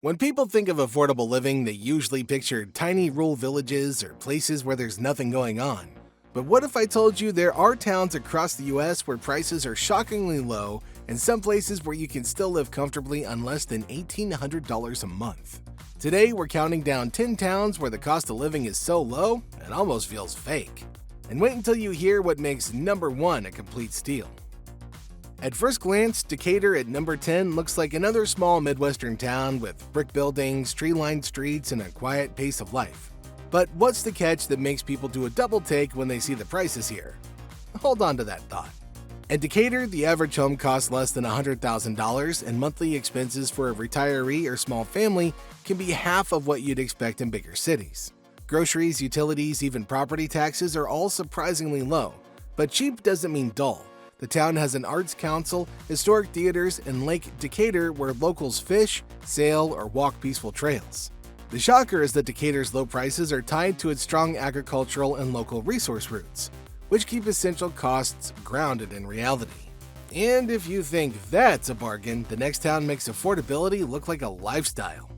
When people think of affordable living, they usually picture tiny rural villages or places where there's nothing going on. But what if I told you there are towns across the US where prices are shockingly low and some places where you can still live comfortably on less than $1,800 a month? Today, we're counting down 10 towns where the cost of living is so low, it almost feels fake. And wait until you hear what makes number 1 a complete steal. At first glance, Decatur at number 10 looks like another small Midwestern town with brick buildings, tree-lined streets, and a quiet pace of life. But what's the catch that makes people do a double take when they see the prices here? Hold on to that thought. At Decatur, the average home costs less than $100,000, and monthly expenses for a retiree or small family can be half of what you'd expect in bigger cities. Groceries, utilities, even property taxes are all surprisingly low. But cheap doesn't mean dull. The town has an arts council, historic theaters, and Lake Decatur where locals fish, sail, or walk peaceful trails. The shocker is that Decatur's low prices are tied to its strong agricultural and local resource routes, which keep essential costs grounded in reality. And if you think that's a bargain, the next town makes affordability look like a lifestyle.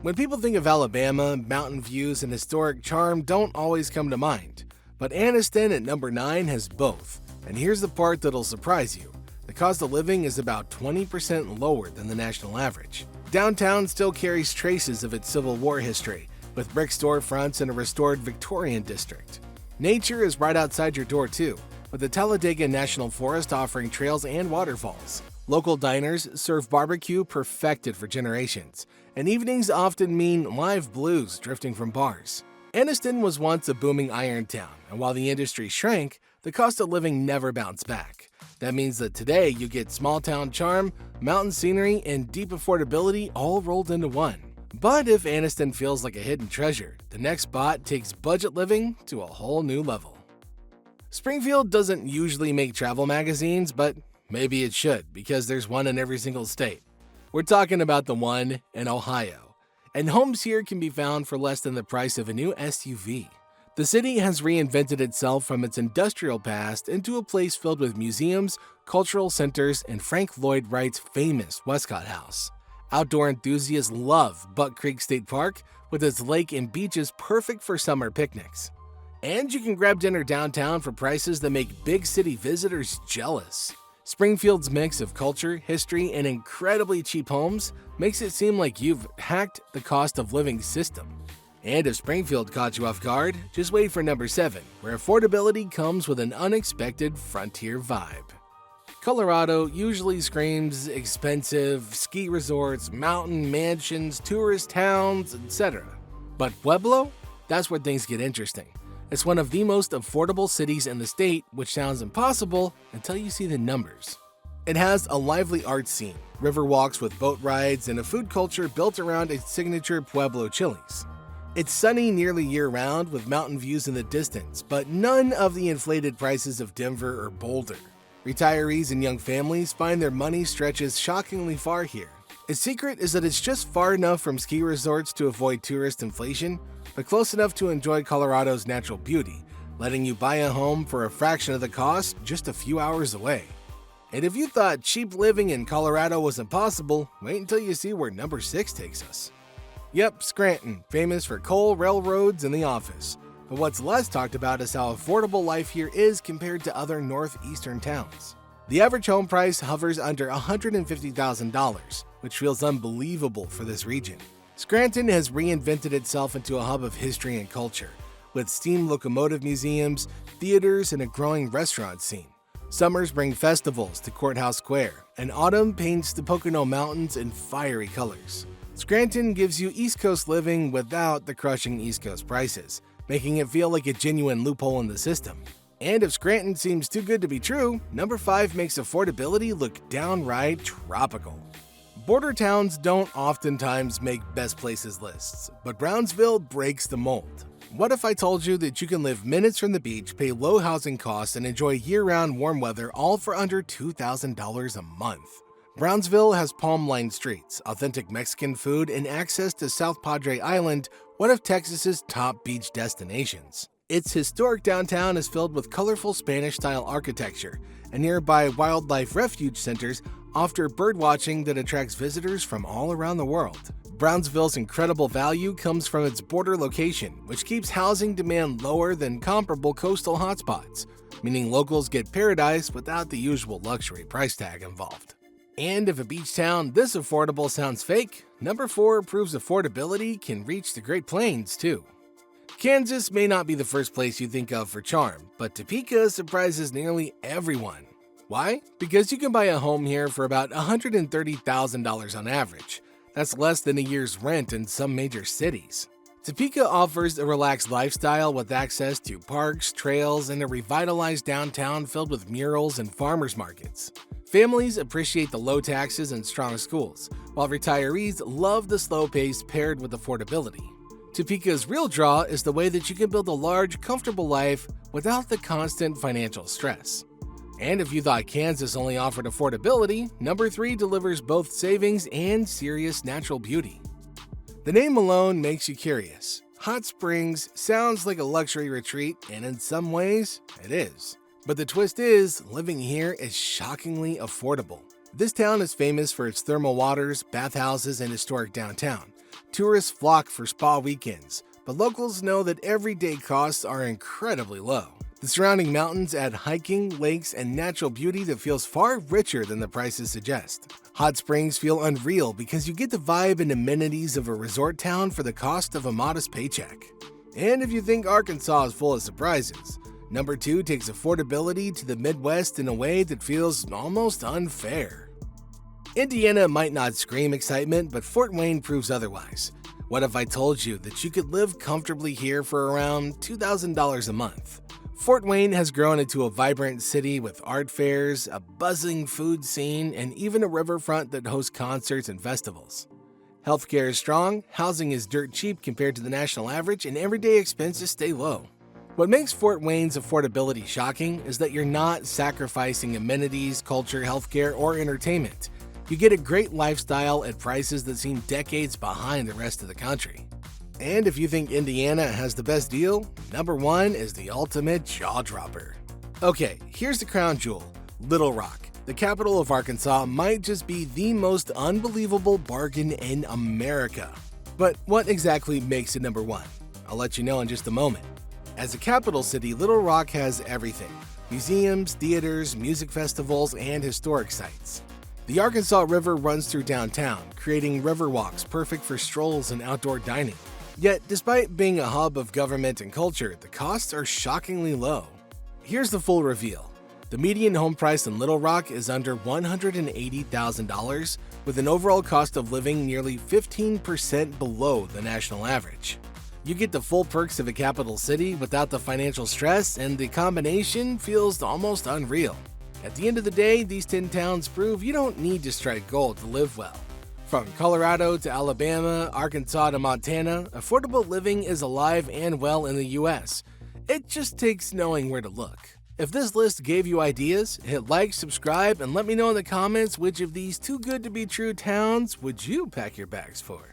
When people think of Alabama, mountain views and historic charm don't always come to mind, but Anniston at number 9 has both. And here's the part that'll surprise you. The cost of living is about 20% lower than the national average. Downtown still carries traces of its Civil War history, with brick storefronts and a restored Victorian district. Nature is right outside your door too, with the Talladega National Forest offering trails and waterfalls. Local diners serve barbecue perfected for generations, and evenings often mean live blues drifting from bars. Anniston was once a booming iron town, and while the industry shrank, the cost of living never bounced back. That means that today you get small town charm, mountain scenery, and deep affordability all rolled into one. But if Anniston feels like a hidden treasure, the next spot takes budget living to a whole new level. Springfield doesn't usually make travel magazines, but maybe it should because there's one in every single state. We're talking about the one in Ohio. And homes here can be found for less than the price of a new SUV. The city has reinvented itself from its industrial past into a place filled with museums, cultural centers, and Frank Lloyd Wright's famous Westcott House. Outdoor enthusiasts love Buck Creek State Park, with its lake and beaches perfect for summer picnics. And you can grab dinner downtown for prices that make big city visitors jealous. Springfield's mix of culture, history, and incredibly cheap homes makes it seem like you've hacked the cost of living system. And if Springfield caught you off guard, just wait for number 7, where affordability comes with an unexpected frontier vibe. Colorado usually screams expensive, ski resorts, mountain mansions, tourist towns, etc. But Pueblo? That's where things get interesting. It's one of the most affordable cities in the state, which sounds impossible until you see the numbers. It has a lively art scene, river walks with boat rides, and a food culture built around its signature Pueblo chilies. It's sunny nearly year-round with mountain views in the distance, but none of the inflated prices of Denver or Boulder. Retirees and young families find their money stretches shockingly far here. Its secret is that it's just far enough from ski resorts to avoid tourist inflation, but close enough to enjoy Colorado's natural beauty, letting you buy a home for a fraction of the cost just a few hours away. And if you thought cheap living in Colorado was impossible, wait until you see where number 6 takes us. Yep, Scranton, famous for coal, railroads, and The Office. But what's less talked about is how affordable life here is compared to other northeastern towns. The average home price hovers under $150,000, which feels unbelievable for this region. Scranton has reinvented itself into a hub of history and culture, with steam locomotive museums, theaters, and a growing restaurant scene. Summers bring festivals to Courthouse Square, and autumn paints the Pocono Mountains in fiery colors. Scranton gives you East Coast living without the crushing East Coast prices, making it feel like a genuine loophole in the system. And if Scranton seems too good to be true, number 5 makes affordability look downright tropical. Border towns don't oftentimes make best places lists, but Brownsville breaks the mold. What if I told you that you can live minutes from the beach, pay low housing costs, and enjoy year-round warm weather all for under $2,000 a month? Brownsville has palm-lined streets, authentic Mexican food, and access to South Padre Island, one of Texas's top beach destinations. Its historic downtown is filled with colorful Spanish-style architecture, and nearby wildlife refuge centers offer birdwatching that attracts visitors from all around the world. Brownsville's incredible value comes from its border location, which keeps housing demand lower than comparable coastal hotspots, meaning locals get paradise without the usual luxury price tag involved. And if a beach town this affordable sounds fake, number 4 proves affordability can reach the Great Plains too. Kansas may not be the first place you think of for charm, but Topeka surprises nearly everyone. Why? Because you can buy a home here for about $130,000 on average. That's less than a year's rent in some major cities. Topeka offers a relaxed lifestyle with access to parks, trails, and a revitalized downtown filled with murals and farmers markets. Families appreciate the low taxes and strong schools, while retirees love the slow pace paired with affordability. Topeka's real draw is the way that you can build a large, comfortable life without the constant financial stress. And if you thought Kansas only offered affordability, number 3 delivers both savings and serious natural beauty. The name alone makes you curious. Hot Springs sounds like a luxury retreat, and in some ways, it is. But the twist is, living here is shockingly affordable. This town is famous for its thermal waters, bathhouses, and historic downtown. Tourists flock for spa weekends, but locals know that everyday costs are incredibly low. The surrounding mountains add hiking, lakes, and natural beauty that feels far richer than the prices suggest. Hot Springs feel unreal because you get the vibe and amenities of a resort town for the cost of a modest paycheck. And if you think Arkansas is full of surprises, number 2 takes affordability to the Midwest in a way that feels almost unfair. Indiana might not scream excitement, but Fort Wayne proves otherwise. What if I told you that you could live comfortably here for around $2,000 a month? Fort Wayne has grown into a vibrant city with art fairs, a buzzing food scene, and even a riverfront that hosts concerts and festivals. Healthcare is strong, housing is dirt cheap compared to the national average, and everyday expenses stay low. What makes Fort Wayne's affordability shocking is that you're not sacrificing amenities, culture, healthcare, or entertainment. You get a great lifestyle at prices that seem decades behind the rest of the country. And if you think Indiana has the best deal, number 1 is the ultimate jaw-dropper. Okay, here's the crown jewel, Little Rock. The capital of Arkansas might just be the most unbelievable bargain in America. But what exactly makes it number 1? I'll let you know in just a moment. As a capital city, Little Rock has everything: museums, theaters, music festivals, and historic sites. The Arkansas River runs through downtown, creating river walks perfect for strolls and outdoor dining. Yet, despite being a hub of government and culture, the costs are shockingly low. Here's the full reveal. The median home price in Little Rock is under $180,000, with an overall cost of living nearly 15% below the national average. You get the full perks of a capital city without the financial stress, and the combination feels almost unreal. At the end of the day, these 10 towns prove you don't need to strike gold to live well. From Colorado to Alabama, Arkansas to Montana, affordable living is alive and well in the US. It just takes knowing where to look. If this list gave you ideas, hit like, subscribe, and let me know in the comments which of these too good to be true towns would you pack your bags for.